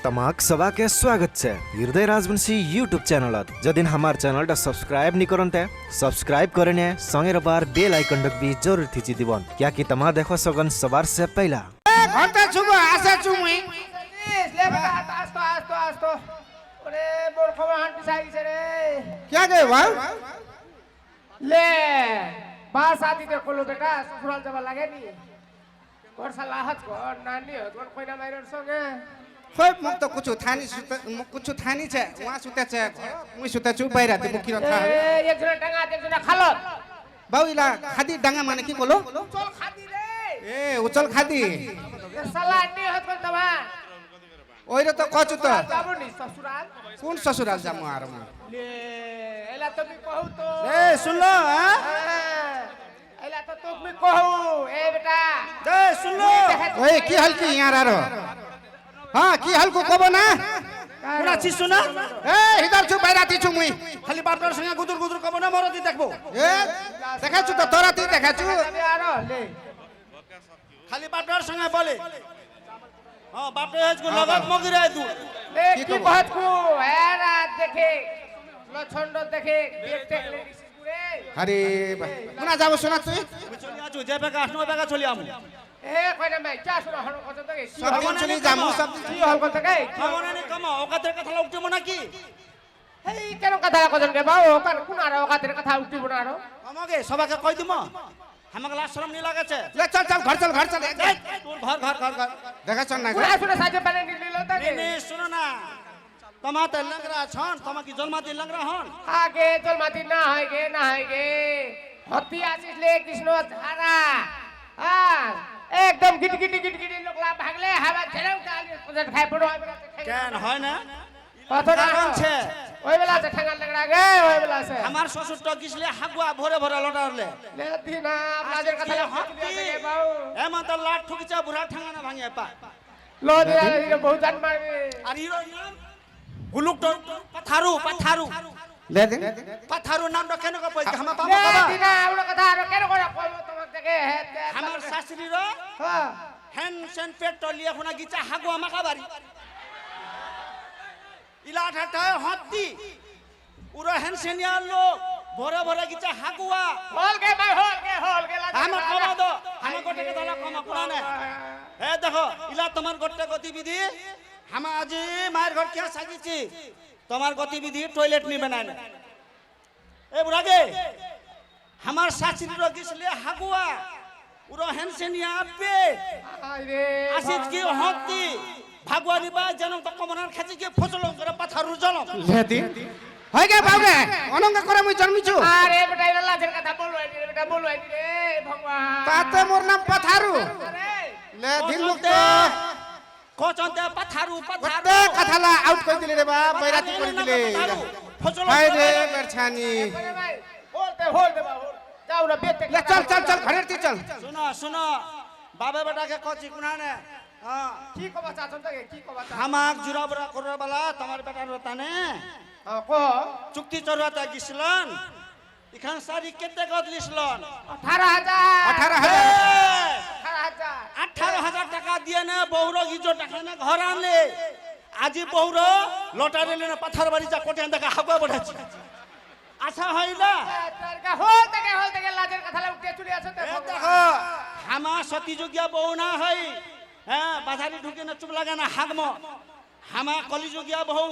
तमाक सभा के स्वागत छे हृदय राजवंशी यूट्यूब चैनलत जदिन हमार चैनल सब्सक्राइब नहीं करते सब्सक्राइब करने संगे रबार बेल आइकन भी जरूर थीची दीवन क्या कि तमा देखो सगन सवार से पहला घंटा छुबो आसे छुमुई ले बेटा आस्तो आस्तो आस्तो ओरे मोर खबर हंटी साई छे रे क्या गए भाई ले बा शादी दे खोलो बेटा ससुराल जब लागे नी वर्षा लाहत को नानी हो कोन कोइना माइरन संगे खोइ मक त कुछ थानी छे वहाँ सुते छे मुई सुते छु बाहिर ते मुखिन था ए एक जना टंगा एक जना खालत बाउला खादी डांगा माने की कोलो चल खादी रे ए उचल खादी साला नी होत कोन तबा ओइरो त कछु त जाबो नी ससुराल कोन ससुराल जामु आरो ले एला त मी कहू तो ए सुन लो एला त तू मी कहू ए बेटा ए सुन लो ओए की हाल की यहाँ आरो हां की हाल को कबो ना पुरा छि सुना ए इधर छु बाहिर छु मुई खाली पार्टनर संगे गुदुर गुदुर कबो ना मरती देखबो ए देखा छु त तोरा ती देखा छु आरो ले खाली पार्टनर संगे बोले हां बापे हेज को लगत मगिरा दू ले की बात को हेरा देखे लछंड देखे बेटे ले रे अरे कुना जाबो सुना तू चली आजु जे बेका 8 बेका चली आमु ए कोइना भाई क्या सुना हरो कत तके सब दिन चली जामु सब की हल कत तके हमने ने कम औकातेर कथा उठते मना की हे केन कथा कजन के बाओ कान कुना रो औकातेर कथा उठी बना रो हमके सबाके कहि दिम हमके लाज शरम नहीं लागे छे ले चल चल घर चल तोर घर देखा चल ना कुना सुना साजे बने नीलो तके नहीं सुनो ना तमा त लंगरा छन तमा की जन्माती लंगरा हन आगे जलमाती ना है गे हत्ती आशीष ले कृष्ण धारा हां एकदम गिट लोग ला भागले हवा झरम काल पजट खाए पड़ो केन है ना कतो ना कारण छे ओइ बेला से ठंगा लगड़ा गे ओइ बेला से हमार ससुर टकिसले हागुआ भोरे भोरे लटारले ले दिना लाजर कथा ले बाऊ एमा त लाट ठुकिचा बुढ़ा ठंगा ना भांगे पा लो दे बहुत जान मारे अरे हीरो नाम हुलुक तो पथारू ले दे पथारू नाम रखे न को पई हम पापा ले बाबा दिना आवड़ा कथा रो केन कोरा कोइ तुम देखे है हमार सासरी रो हां हेन सेन पेट्रोलिया खुना गिचा हागुआ माकाबारी इला ठाटा हत्ती उरो हेन सेनिया लो भोरे भोरे गिचा हागुआ होल के लाजर हम कमा दो हम गोटे के दला कमा पुराने ए देखो इला तुम्हार गोटे गतिविधि हम आज मार घर क्या साजिছি তোমার গতিবিধি টয়লেট নি বানানে এ বুড়াগে আমার শাশুড়ি রগিসলে হাগুয়া উরো হেনসেনিয়া পে আরে আসিত কি হতি ভাগওয়ানি বা জনম তো কমনার খাচি কি ফসল করে পাথারু জনম ले दे হয় গে বাবু অনঙ্গ করে মুই জন্মিছু আরে বেটা এলা লাজের কথা বললো আইনি রে বেটা বললো আইনি রে ভগবান তাতে মোর নাম পথারু আরে ले দিন বলতে মুক্ত কচন্তে পাথারু ওতে কথালা আউট কই দিলে রে বা বৈরাতি কই দিলে ফসল হাই রে বেরছানি আরে ভাই হোল দে বাবু যাও না বেতে ले चल घरे ती चल শুনো বাবা বেটাকে কচি কুনানে হ্যাঁ কি কবা চাচন তাকে কি কবা চা হামাক জুরাবরা করর বালা তোমার বেটার রতানে কো চুক্তি চরওয়াতে গিসলন ইখান সারি কেতে গদলিসলন 18000 18,000 টাকা দিয়ে না বউর গিজো টাকা না ঘর আনলে আজি বউর লটারি লেনা পাথর বাড়ি যা কোটে দেখা হাগুয়া বড়াছি আশা হইলা হোল থেকে লাজের কথা উঠে চলে আছে দেখো হামা সতী যোগিয়া বউ না হই হ্যাঁ বাজারি ঢুকে না চুপ লাগে না হাগম হামা কলি যোগিয়া বউ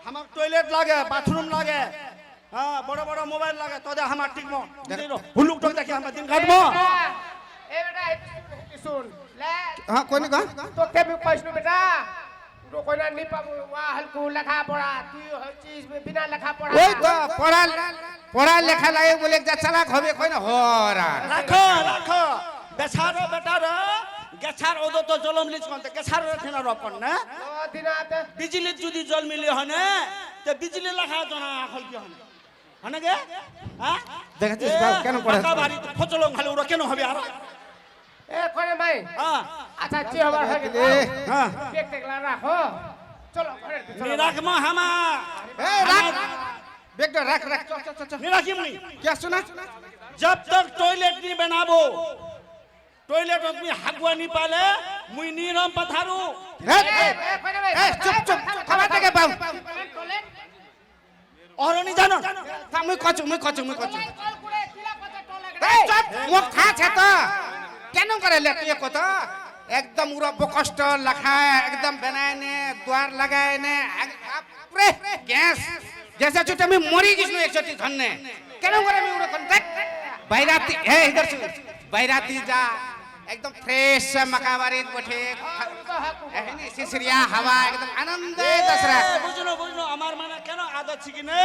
হামাক টয়লেট লাগে বাথরুম লাগে হ্যাঁ বড় বড় মোবাইল লাগে তোদের হামার টিকমো হুলুক টক দেখি আমরা দিন কাটবো এ বেটা শুন ले हां कोनी का तो के भी पैसनु बेटा तो कोई ना नहीं पाबो वा हल्कू लिखा पढ़ा तू हर चीज में बिना लिखा पढ़ा ओई तो पढ़ा लेखा लागे बोले जा चालाक होबे कोई ना होरा রাখো বেছারো বেটার গেছার ওদো তো জলম লিচ কোনতে গেছার রেখনা রপন না ओ दिनाते বিজলি যদি জল মিলি হনে তে বিজলি লেখা জনা হল কি হনে হনে গে হ্যাঁ দেখাছিস বাপ কেন পড়া টাকা বাড়ি ফচলং খালি ওরা কেন হবে আর ए कोने भाई হ্যাঁ अच्छा ची हमार है के হ্যাঁ देख देख ला रखो चलो घरे चलो নিরাকম হামা ए रख बेग रख चल निराकिम नहीं क्या सुना जब तक टॉयलेट नहीं बनाबो टॉयलेट में हागुआ नहीं पाले मुई नीरम पथारू ए कोने भाई चुप বাউ টয়লেট অহরনি জানো তা মুই কচু কল করে কিলা কথা টয়লেট এই চুপ মুখ খাছে তো কেন করে লে তুই কত একদম উরা বকষ্ট লখা একদম बनाए ने द्वार लगाए ने पूरे गैस जैसे चुटे में मरी जिसने एक छोटी धन्ने কেন করে আমি উরা কোন দেখ বাইরাতি ए इधर सुन বাইরাতি जा एकदम फ्रेश मकाबारी बैठे एहनी सिसरिया हवा एकदम आनंद दसरा বুঝনো আমার মানে কেন আদত ছিকি না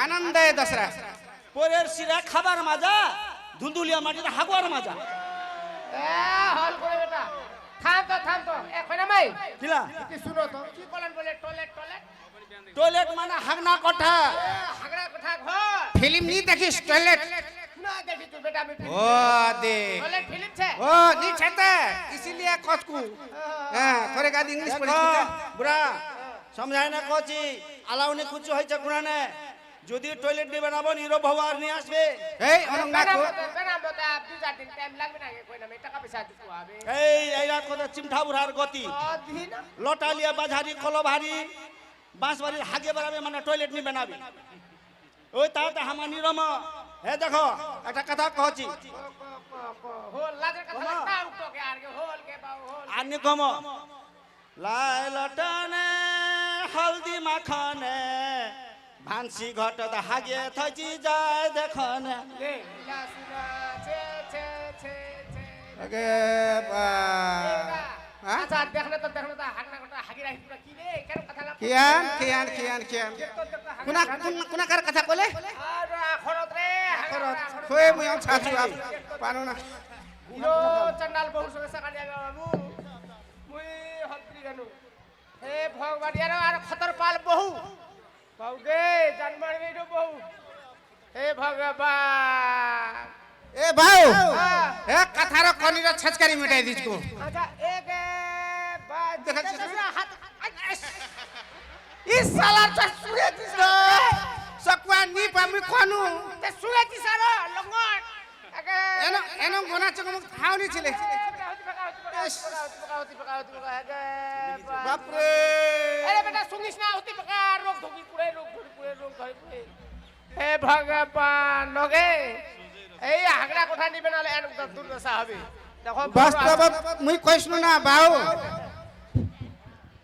आनंद दसरा পরের সিরা খাবার মাজা ধুন্দুলিয়া মাটিতে হাগুয়ার মাজা হল করে বেটা থাম তো এখন আমি কিলা কি শুনো তো কি বলেন বলে টয়লেট টয়লেট মানে হাগনা কোঠা হাগড়া কথা ঘর फिल्म नहीं देखिस टॉयलेट না দেখি তুই বেটা আমি ओ दे টয়লেट ফিল্ম છે ओ नहीं छते इसीलिए कोचकू हां थोड़े गाद इंग्लिश पढ़ी বুড়া সমঝায় না কচি আলাউনি কুচু হইছে গুণানে যদি টয়লেট নি বানাবো নিরো ভবার নিয়ে আসবে এই অনঙ্গা বেনা কো মতো 2-4 দিন টাইম লাগবে না কই না টাকা পয়সা দিতে হবে এই রাত কথা চিমঠা বুড়ার গতি দিন লটালিয়া বাজারি কলভারি বাঁশবাড়ির হাগে বাড়াবে মানে টয়লেট নি বানাবি ওই তাতে হামা নিরম হে দেখো একটা কথা কহছি হোল লাজের কথা না উঠো কে আর কে হোল কে বাউ হোল আনি কম লাই লটনে হলদি মাখনে ভানসি ঘটত হাগে থজি যায় দেখনে লে লাসনা ছে আগে বা हां আচ্ছা দেখলে তো হাগনা কথা হাগি রাখি পুরা কি রে কেন কথা না कियान कुना कर कथा कोले আর খরত রে खरत खोए मुय छाछु आप पानो ना यो चंडाल बहु সঙ্গে সাকালি যাবে বাবু মুই হলপ্রি জানু হে ভগবান ইয়ার আর খতর পাল বহু বাবু গে জানবার বেটো বহু হে ভগবান ए भाऊ हाँ। ए कथार कनीर छचकारी मिटाई दिसको अच्छा एक बात देखा देखा हाथ इस साला तो सुरे दिसा सकवा नी पामी कोनु ते सुरे दिसा रो लंगट अगे एनो गोना चकम खाउनी छिले बाप रे अरे बेटा सुनिस ना होती पका रोक धोकी पुरे रोक धोई पुरे हे भगवान लगे এই হাগড়া কোঠা নিবে নালে এর দুর্দশা হবে দেখো वास्तव मुई कइसनु ना बाऊ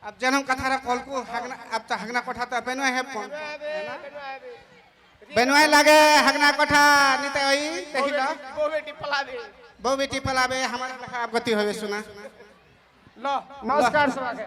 अब जनम कथार कॉल को हगना अब तो हगना कोठा तो बेनवा है फोन बेनवा लागे हगना कोठा नहीं तो ओई देखि लो बो बेटी पलावे बहु बेटी पलाबे हमारा लखा गति होवे सुना लो नमस्कार सभाके